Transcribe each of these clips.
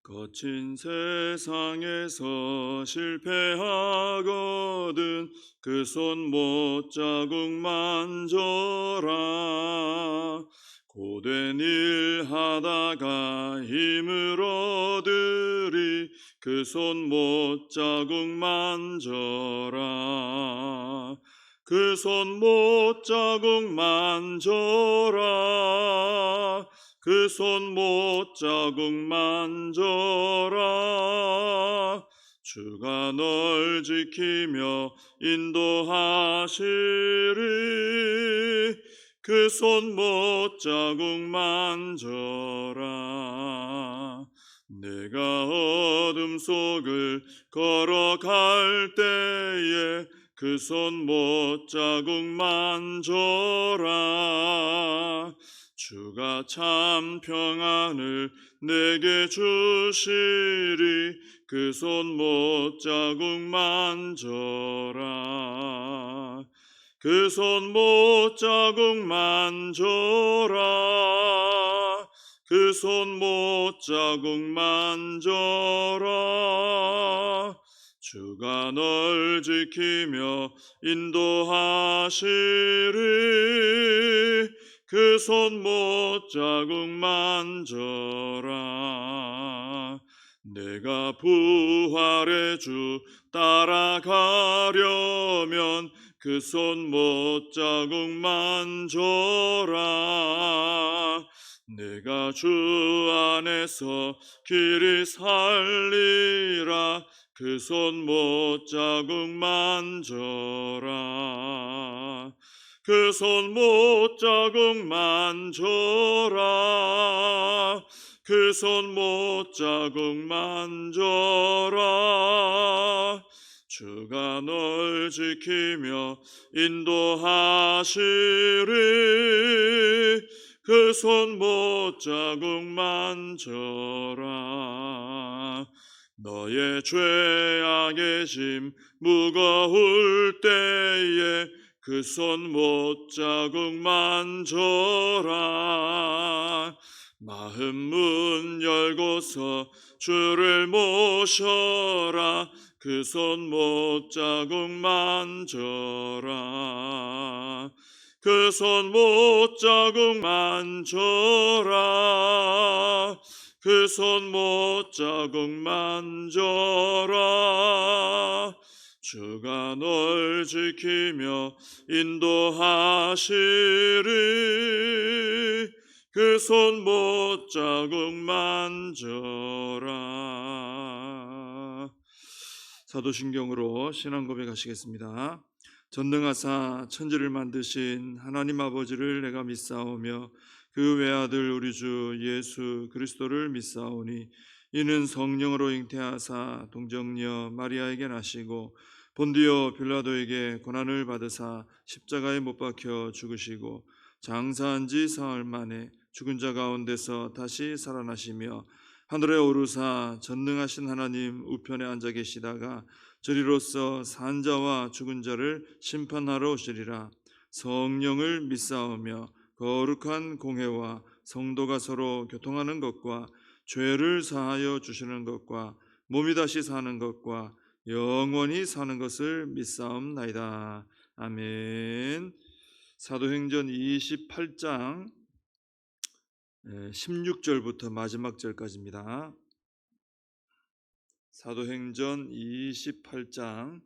거친 세상에서 실패하거든 그 손 못자국 만져라. 고된 일 하다가 힘을 얻으리 그 손 못자국 만져라. 그 손 못자국 만져라. 그 손 못자국 만져라. 주가 널 지키며 인도하시리. 그 손 못자국 만져라. 내가 어둠 속을 걸어갈 때에 그 손 못자국 만져라. 주가 참 평안을 내게 주시리. 그 손 못자국 만져라. 그 손 못자국 만져라. 그 손 못자국 만져라. 주가 널 지키며 인도하시리. 그 손 못자국 만져라. 내가 부활의 주 따라가려면 그 손 못자국 만져라. 내가 주 안에서 길이 살리라. 그 손 못자국 만져라. 그 손 못자국 만져라. 그 손 못자국 만져라. 주가 널 지키며 인도하시리. 그 손 못자국 만져라. 너의 죄악의 짐 무거울 때에 그 손 못자국 만져라. 마음 문 열고서 주를 모셔라. 그 손 못자국 만져라. 그 손 못자국 만져라. 그 손 못자국 만져라. 주가 널 지키며 인도하시리. 그 손 못자국 만져라. 사도신경으로 신앙 고백하시겠습니다. 전능하사 천지를 만드신 하나님 아버지를 내가 믿사오며 그 외아들 우리 주 예수 그리스도를 믿사오니 이는 성령으로 잉태하사 동정녀 마리아에게 나시고 본디오 빌라도에게 고난을 받으사 십자가에 못 박혀 죽으시고 장사한 지 사흘 만에 죽은 자 가운데서 다시 살아나시며 하늘에 오르사 전능하신 하나님 우편에 앉아 계시다가 저리로서 산 자와 죽은 자를 심판하러 오시리라. 성령을 믿사오며 거룩한 공회와 성도가 서로 교통하는 것과 죄를 사하여 주시는 것과 몸이 다시 사는 것과 영원히 사는 것을 믿사옵나이다. 아멘. 사도행전 28장 16절부터 마지막 절까지입니다. 사도행전 28장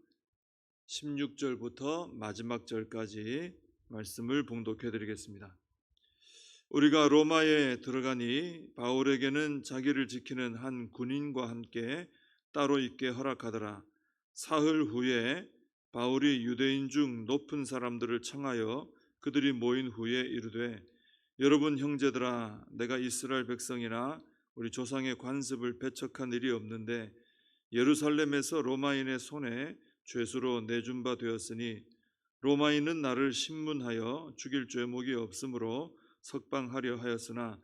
16절부터 마지막 절까지 말씀을 봉독해 드리겠습니다. 우리가 로마에 들어가니 바울에게는 자기를 지키는 한 군인과 함께 따로 있게 허락하더라. 사흘 후에 바울이 유대인 중 높은 사람들을 청하여 그들이 모인 후에 이르되 여러분 형제들아, 내가 이스라엘 백성이나 우리 조상의 관습을 배척한 일이 없는데 예루살렘에서 로마인의 손에 죄수로 내준 바 되었으니 로마인은 나를 신문하여 죽일 죄목이 없으므로 석방하려 하였으나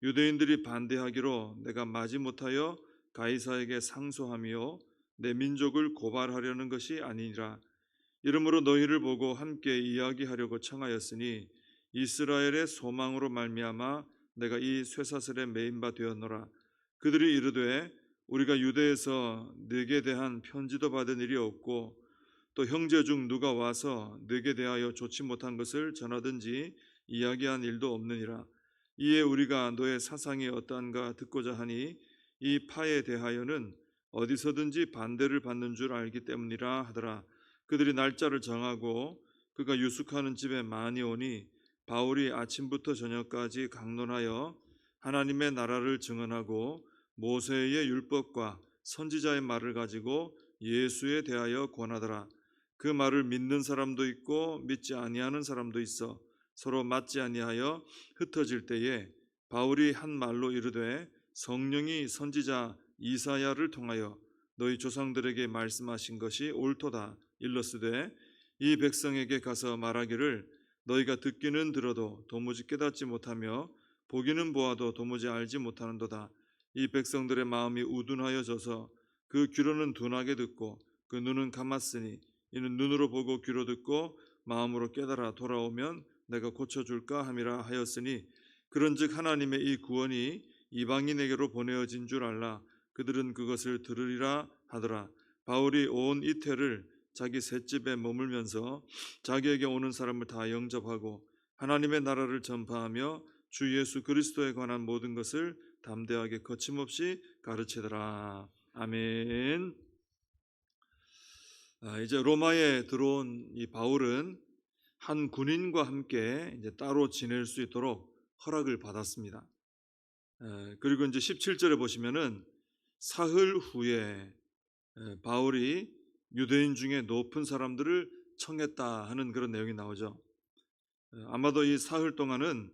유대인들이 반대하기로 내가 마지못하여 가이사에게 상소하며 내 민족을 고발하려는 것이 아니니라. 이러므로 너희를 보고 함께 이야기하려고 청하였으니 이스라엘의 소망으로 말미암아 내가 이 쇠사슬에 매인 바 되었노라. 그들이 이르되 우리가 유대에서 네게 대한 편지도 받은 일이 없고 또 형제 중 누가 와서 네게 대하여 좋지 못한 것을 전하든지 이야기한 일도 없느니라. 이에 우리가 너의 사상이 어떠한가 듣고자 하니 이 파에 대하여는 어디서든지 반대를 받는 줄 알기 때문이라 하더라. 그들이 날짜를 정하고 그가 유숙하는 집에 많이 오니 바울이 아침부터 저녁까지 강론하여 하나님의 나라를 증언하고 모세의 율법과 선지자의 말을 가지고 예수에 대하여 권하더라. 그 말을 믿는 사람도 있고 믿지 아니하는 사람도 있어 서로 맞지 아니하여 흩어질 때에 바울이 한 말로 이르되 성령이 선지자 이사야를 통하여 너희 조상들에게 말씀하신 것이 옳도다 일렀으되 이 백성에게 가서 말하기를 너희가 듣기는 들어도 도무지 깨닫지 못하며 보기는 보아도 도무지 알지 못하는도다. 이 백성들의 마음이 우둔하여져서 그 귀로는 둔하게 듣고 그 눈은 감았으니 이는 눈으로 보고 귀로 듣고 마음으로 깨달아 돌아오면 내가 고쳐줄까 함이라 하였으니 그런즉 하나님의 이 구원이 이방인에게로 보내어진 줄 알라. 그들은 그것을 들으리라 하더라. 바울이 온 이태를 자기 셋집에 머물면서 자기에게 오는 사람을 다 영접하고 하나님의 나라를 전파하며 주 예수 그리스도에 관한 모든 것을 담대하게 거침없이 가르치더라. 아멘. 이제 로마에 들어온 이 바울은 한 군인과 함께 이제 따로 지낼 수 있도록 허락을 받았습니다. 그리고 이제 17절에 보시면은 사흘 후에 바울이 유대인 중에 높은 사람들을 청했다 하는 그런 내용이 나오죠. 아마도 이 사흘 동안은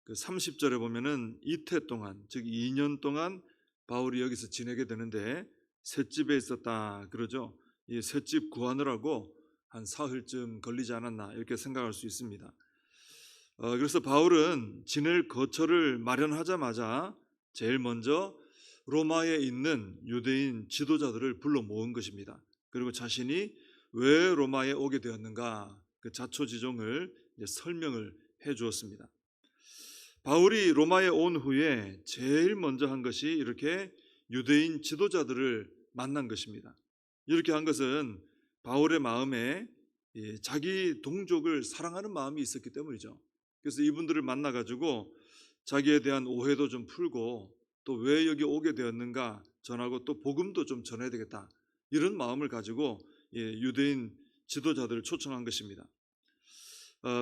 그 30절에 보면은 이태 동안, 즉 2년 동안 바울이 여기서 지내게 되는데 셋집에 있었다 그러죠. 이 셋집 구하느라고 한 사흘쯤 걸리지 않았나 이렇게 생각할 수 있습니다. 그래서 바울은 지낼 거처를 마련하자마자 제일 먼저 로마에 있는 유대인 지도자들을 불러 모은 것입니다. 그리고 자신이 왜 로마에 오게 되었는가 그 자초지종을 설명을 해 주었습니다. 바울이 로마에 온 후에 제일 먼저 한 것이 이렇게 유대인 지도자들을 만난 것입니다. 이렇게 한 것은 바울의 마음에 자기 동족을 사랑하는 마음이 있었기 때문이죠. 그래서 이분들을 만나가지고 자기에 대한 오해도 좀 풀고 또 왜 여기 오게 되었는가 전하고 또 복음도 좀 전해야 되겠다 이런 마음을 가지고 유대인 지도자들을 초청한 것입니다.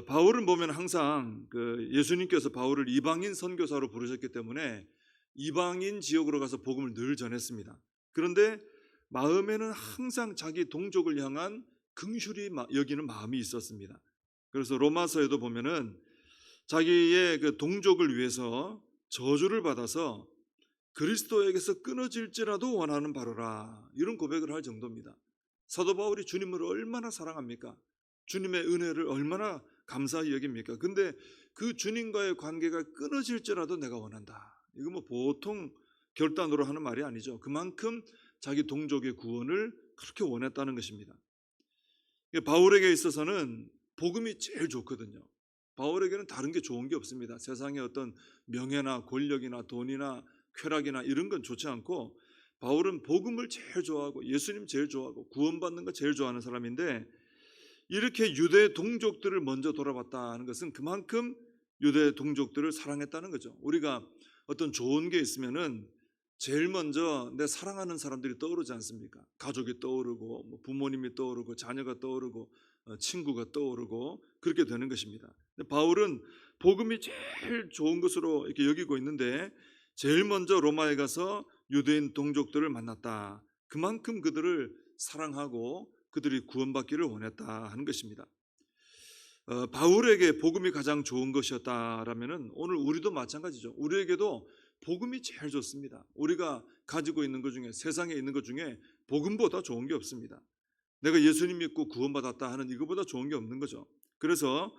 바울은 보면 항상 예수님께서 바울을 이방인 선교사로 부르셨기 때문에 이방인 지역으로 가서 복음을 늘 전했습니다. 그런데 마음에는 항상 자기 동족을 향한 긍휼히 여기는 마음이 있었습니다. 그래서 로마서에도 보면은 자기의 그 동족을 위해서 저주를 받아서 그리스도에게서 끊어질지라도 원하는 바로라 이런 고백을 할 정도입니다. 사도 바울이 주님을 얼마나 사랑합니까? 주님의 은혜를 얼마나 감사히 여깁니까? 근데 그 주님과의 관계가 끊어질지라도 내가 원한다. 이거 뭐 보통 결단으로 하는 말이 아니죠. 그만큼 자기 동족의 구원을 그렇게 원했다는 것입니다. 바울에게 있어서는 복음이 제일 좋거든요. 바울에게는 다른 게 좋은 게 없습니다. 세상의 어떤 명예나 권력이나 돈이나 쾌락이나 이런 건 좋지 않고 바울은 복음을 제일 좋아하고 예수님 제일 좋아하고 구원받는 거 제일 좋아하는 사람인데 이렇게 유대 동족들을 먼저 돌아봤다는 것은 그만큼 유대 동족들을 사랑했다는 거죠. 우리가 어떤 좋은 게 있으면은 제일 먼저 내 사랑하는 사람들이 떠오르지 않습니까? 가족이 떠오르고 뭐 부모님이 떠오르고 자녀가 떠오르고 친구가 떠오르고 그렇게 되는 것입니다. 근데 바울은 복음이 제일 좋은 것으로 이렇게 여기고 있는데 제일 먼저 로마에 가서 유대인 동족들을 만났다. 그만큼 그들을 사랑하고 그들이 구원받기를 원했다 하는 것입니다. 바울에게 복음이 가장 좋은 것이었다라면은 오늘 우리도 마찬가지죠. 우리에게도 복음이 제일 좋습니다. 우리가 가지고 있는 것 중에 세상에 있는 것 중에 복음보다 좋은 게 없습니다. 내가 예수님 믿고 구원받았다 하는 이거보다 좋은 게 없는 거죠. 그래서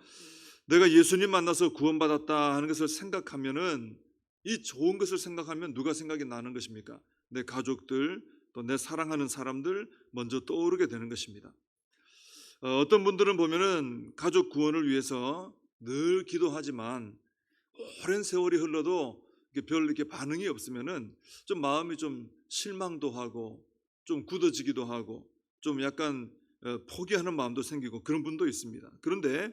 내가 예수님 만나서 구원받았다 하는 것을 생각하면은 이 좋은 것을 생각하면 누가 생각이 나는 것입니까? 내 가족들 또 내 사랑하는 사람들 먼저 떠오르게 되는 것입니다. 어떤 분들은 보면은 가족 구원을 위해서 늘 기도하지만 오랜 세월이 흘러도 별 이렇게 반응이 없으면은 좀 마음이 좀 실망도 하고 좀 굳어지기도 하고 좀 약간 포기하는 마음도 생기고 그런 분도 있습니다. 그런데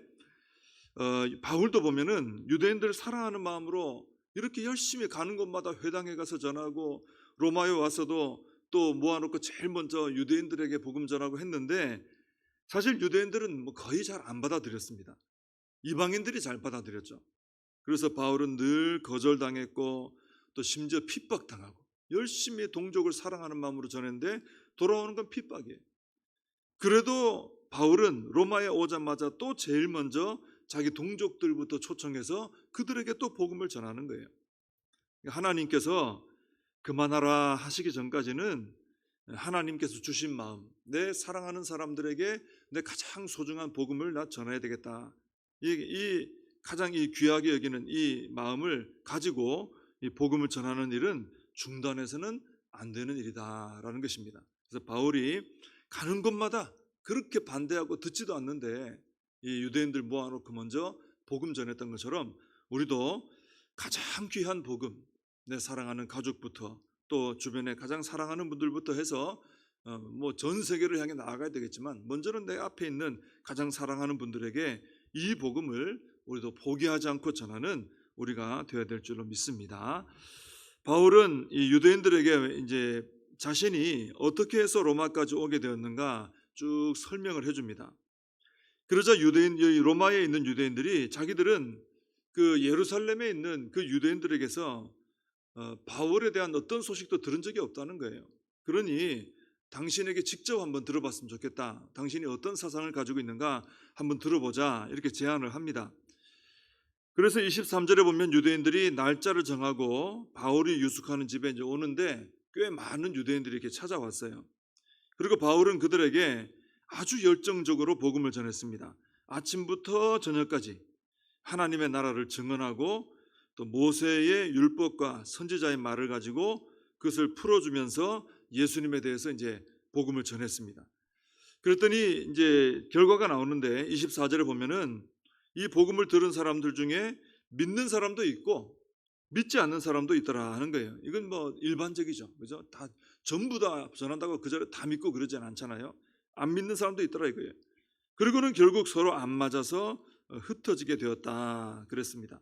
바울도 보면은 유대인들을 사랑하는 마음으로 이렇게 열심히 가는 곳마다 회당에 가서 전하고 로마에 와서도 또 모아놓고 제일 먼저 유대인들에게 복음 전하고 했는데 사실 유대인들은 뭐 거의 잘 안 받아들였습니다. 이방인들이 잘 받아들였죠. 그래서 바울은 늘 거절당했고 또 심지어 핍박당하고 열심히 동족을 사랑하는 마음으로 전했는데 돌아오는 건 핍박이에요. 그래도 바울은 로마에 오자마자 또 제일 먼저 자기 동족들부터 초청해서 그들에게 또 복음을 전하는 거예요. 하나님께서 그만하라 하시기 전까지는 하나님께서 주신 마음, 내 사랑하는 사람들에게 내 가장 소중한 복음을 나 전해야 되겠다. 이 가장 이 귀하게 여기는 이 마음을 가지고 이 복음을 전하는 일은 중단해서는 안 되는 일이다라는 것입니다. 그래서 바울이 가는 곳마다 그렇게 반대하고 듣지도 않는데 이 유대인들 모아놓고 먼저 복음 전했던 것처럼 우리도 가장 귀한 복음, 내 사랑하는 가족부터 또 주변에 가장 사랑하는 분들부터 해서 뭐 전 세계를 향해 나아가야 되겠지만 먼저는 내 앞에 있는 가장 사랑하는 분들에게 이 복음을 우리도 포기하지 않고 전하는 우리가 되어야 될 줄로 믿습니다. 바울은 이 유대인들에게 이제 자신이 어떻게 해서 로마까지 오게 되었는가 쭉 설명을 해줍니다. 그러자 로마에 있는 유대인들이 자기들은 그 예루살렘에 있는 그 유대인들에게서 바울에 대한 어떤 소식도 들은 적이 없다는 거예요. 그러니 당신에게 직접 한번 들어봤으면 좋겠다. 당신이 어떤 사상을 가지고 있는가 한번 들어보자. 이렇게 제안을 합니다. 그래서 23절에 보면 유대인들이 날짜를 정하고 바울이 유숙하는 집에 이제 오는데 꽤 많은 유대인들이 이렇게 찾아왔어요. 그리고 바울은 그들에게 아주 열정적으로 복음을 전했습니다. 아침부터 저녁까지 하나님의 나라를 증언하고 또 모세의 율법과 선지자의 말을 가지고 그것을 풀어주면서 예수님에 대해서 이제 복음을 전했습니다. 그랬더니 이제 결과가 나오는데 24절에 보면은 이 복음을 들은 사람들 중에 믿는 사람도 있고 믿지 않는 사람도 있더라 하는 거예요. 이건 뭐 일반적이죠, 그죠? 다 전부 다 전한다고 그 자리에 다 믿고 그러진 않잖아요. 안 믿는 사람도 있더라 이거예요. 그리고는 결국 서로 안 맞아서 흩어지게 되었다 그랬습니다.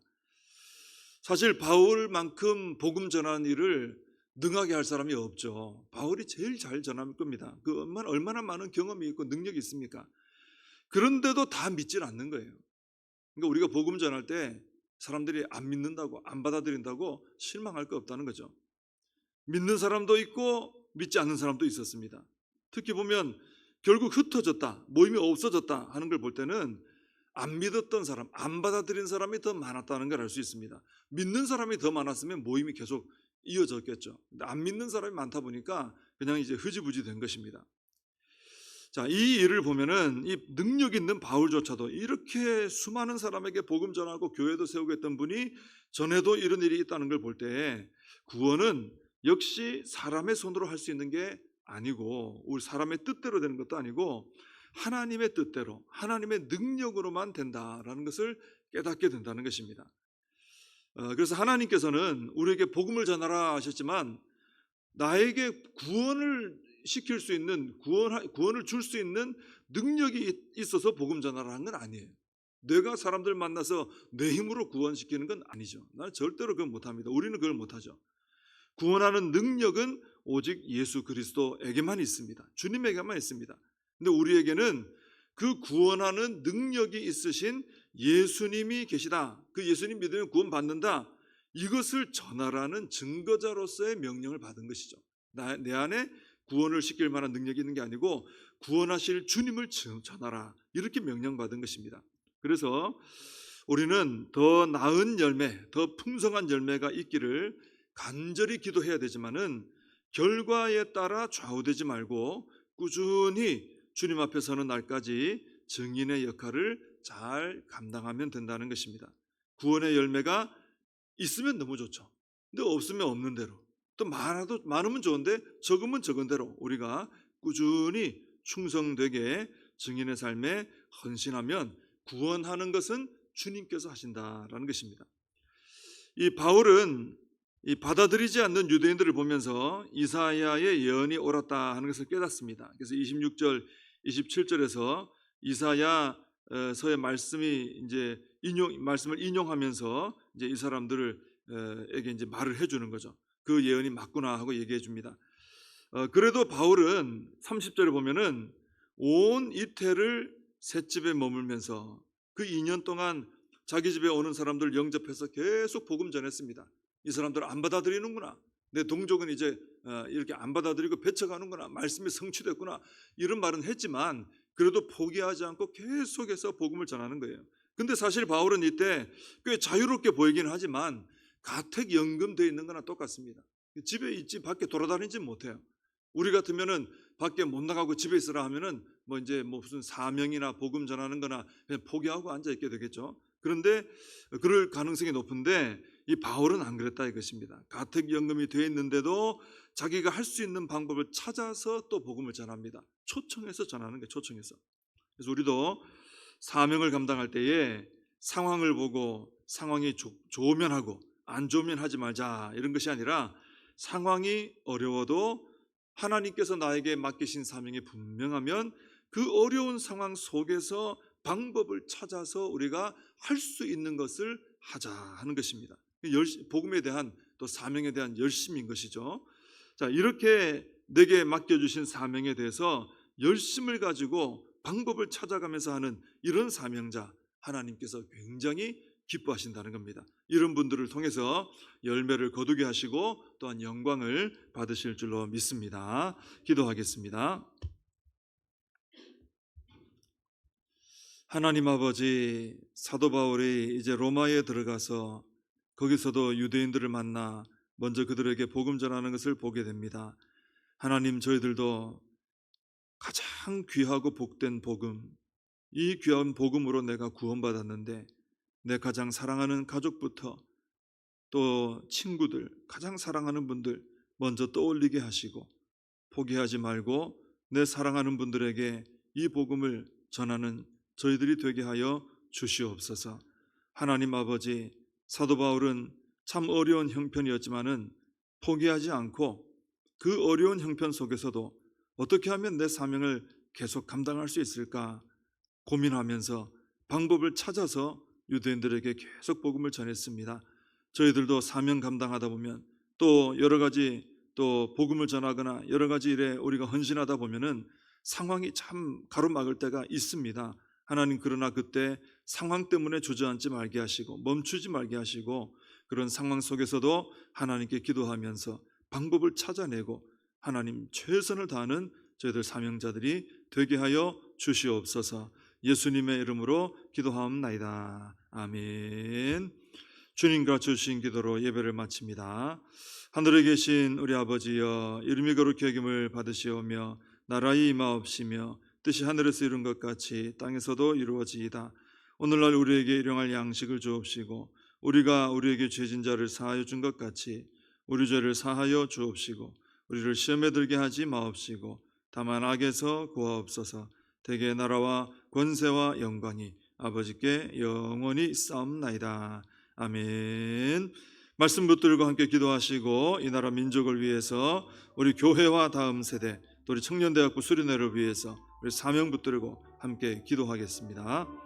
사실 바울만큼 복음 전하는 일을 능하게 할 사람이 없죠. 바울이 제일 잘 전할 겁니다. 그 얼마나 많은 경험이 있고 능력이 있습니까? 그런데도 다 믿질 않는 거예요. 그러니까 우리가 복음 전할 때 사람들이 안 믿는다고 안 받아들인다고 실망할 거 없다는 거죠. 믿는 사람도 있고 믿지 않는 사람도 있었습니다. 특히 보면 결국 흩어졌다, 모임이 없어졌다 하는 걸 볼 때는 안 믿었던 사람, 안 받아들인 사람이 더 많았다는 걸 알 수 있습니다. 믿는 사람이 더 많았으면 모임이 계속 이어졌겠죠. 근데 안 믿는 사람이 많다 보니까 그냥 이제 흐지부지 된 것입니다. 자, 이 일을 보면은 이 능력 있는 바울조차도 이렇게 수많은 사람에게 복음 전하고 교회도 세우고 했던 분이 전에도 이런 일이 있다는 걸 볼 때 구원은 역시 사람의 손으로 할 수 있는 게 아니고 우리 사람의 뜻대로 되는 것도 아니고 하나님의 뜻대로 하나님의 능력으로만 된다라는 것을 깨닫게 된다는 것입니다. 그래서 하나님께서는 우리에게 복음을 전하라 하셨지만 나에게 구원을 시킬 수 있는 구원을 줄 수 있는 능력이 있어서 복음 전하라는 건 아니에요. 내가 사람들 만나서 내 힘으로 구원시키는 건 아니죠. 나는 절대로 그건 못합니다. 우리는 그걸 못하죠. 구원하는 능력은 오직 예수 그리스도에게만 있습니다. 주님에게만 있습니다. 근데 우리에게는 그 구원하는 능력이 있으신 예수님이 계시다. 그 예수님 믿으면 구원받는다. 이것을 전하라는 증거자로서의 명령을 받은 것이죠. 내 안에 구원을 시킬 만한 능력이 있는 게 아니고 구원하실 주님을 전하라. 이렇게 명령받은 것입니다. 그래서 우리는 더 나은 열매, 더 풍성한 열매가 있기를 간절히 기도해야 되지만은 결과에 따라 좌우되지 말고 꾸준히 주님 앞에 서는 날까지 증인의 역할을 잘 감당하면 된다는 것입니다. 구원의 열매가 있으면 너무 좋죠. 근데 없으면 없는 대로, 또 많으면 좋은데 적으면 적은 대로 우리가 꾸준히 충성되게 증인의 삶에 헌신하면 구원하는 것은 주님께서 하신다라는 것입니다. 이 바울은 이 받아들이지 않는 유대인들을 보면서 이사야의 예언이 옳았다 하는 것을 깨닫습니다. 그래서 26절, 27절에서 이사야서의 말씀이 이제 말씀을 인용하면서 이제 이 사람들에게 이제 말을 해주는 거죠. 그 예언이 맞구나 하고 얘기해 줍니다. 그래도 바울은 30절에 보면은 온 이태를 셋집에 머물면서 그 2년 동안 자기 집에 오는 사람들 영접해서 계속 복음 전했습니다. 이 사람들 안 받아들이는구나. 내 동족은 이제 이렇게 안 받아들이고 배척하는구나. 말씀이 성취됐구나. 이런 말은 했지만 그래도 포기하지 않고 계속해서 복음을 전하는 거예요. 근데 사실 바울은 이때 꽤 자유롭게 보이긴 하지만 가택 연금되어 있는 거나 똑같습니다. 집에 있지 밖에 돌아다니지 못해요. 우리 같으면은 밖에 못 나가고 집에 있으라 하면은 뭐 이제 무슨 사명이나 복음 전하는 거나 그냥 포기하고 앉아 있게 되겠죠. 그런데 그럴 가능성이 높은데 이 바울은 안 그랬다 이것입니다. 가택연금이 되어 있는데도 자기가 할 수 있는 방법을 찾아서 또 복음을 전합니다. 초청해서 전하는 게 초청해서. 그래서 우리도 사명을 감당할 때에 상황을 보고 상황이 좋으면 하고 안 좋으면 하지 말자 이런 것이 아니라 상황이 어려워도 하나님께서 나에게 맡기신 사명이 분명하면 그 어려운 상황 속에서 방법을 찾아서 우리가 할 수 있는 것을 하자 하는 것입니다. 복음에 대한 또 사명에 대한 열심인 것이죠. 자, 이렇게 내게 맡겨주신 사명에 대해서 열심을 가지고 방법을 찾아가면서 하는 이런 사명자 하나님께서 굉장히 기뻐하신다는 겁니다. 이런 분들을 통해서 열매를 거두게 하시고 또한 영광을 받으실 줄로 믿습니다. 기도하겠습니다. 하나님 아버지, 사도 바울이 이제 로마에 들어가서 거기서도 유대인들을 만나 먼저 그들에게 복음 전하는 것을 보게 됩니다. 하나님, 저희들도 가장 귀하고 복된 복음, 이 귀한 복음으로 내가 구원받았는데 내 가장 사랑하는 가족부터 또 친구들, 가장 사랑하는 분들 먼저 떠올리게 하시고 포기하지 말고 내 사랑하는 분들에게 이 복음을 전하는 저희들이 되게 하여 주시옵소서. 하나님 아버지, 사도 바울은 참 어려운 형편이었지만은 포기하지 않고 그 어려운 형편 속에서도 어떻게 하면 내 사명을 계속 감당할 수 있을까 고민하면서 방법을 찾아서 유대인들에게 계속 복음을 전했습니다. 저희들도 사명 감당하다 보면 또 여러 가지 또 복음을 전하거나 여러 가지 일에 우리가 헌신하다 보면은 상황이 참 가로막을 때가 있습니다. 하나님, 그러나 그때 상황 때문에 주저앉지 말게 하시고 멈추지 말게 하시고 그런 상황 속에서도 하나님께 기도하면서 방법을 찾아내고 하나님 최선을 다하는 저희들 사명자들이 되게 하여 주시옵소서. 예수님의 이름으로 기도하옵나이다. 아멘. 주님과 주신 기도로 예배를 마칩니다. 하늘에 계신 우리 아버지여, 이름이 거룩히 여김을 받으시오며 나라의 임하옵시며 뜻이 하늘에서 이룬 것 같이 땅에서도 이루어지이다. 오늘날 우리에게 일용할 양식을 주옵시고 우리가 우리에게 죄진 자를 사하여 준 것 같이 우리 죄를 사하여 주옵시고 우리를 시험에 들게 하지 마옵시고 다만 악에서 구하옵소서. 대개 나라와 권세와 영광이 아버지께 영원히 있사옵나이다. 아멘. 말씀 붙들고 함께 기도하시고 이 나라 민족을 위해서 우리 교회와 다음 세대 또 우리 청년대학부 수련회를 위해서 우리 사명 붙들고 함께 기도하겠습니다.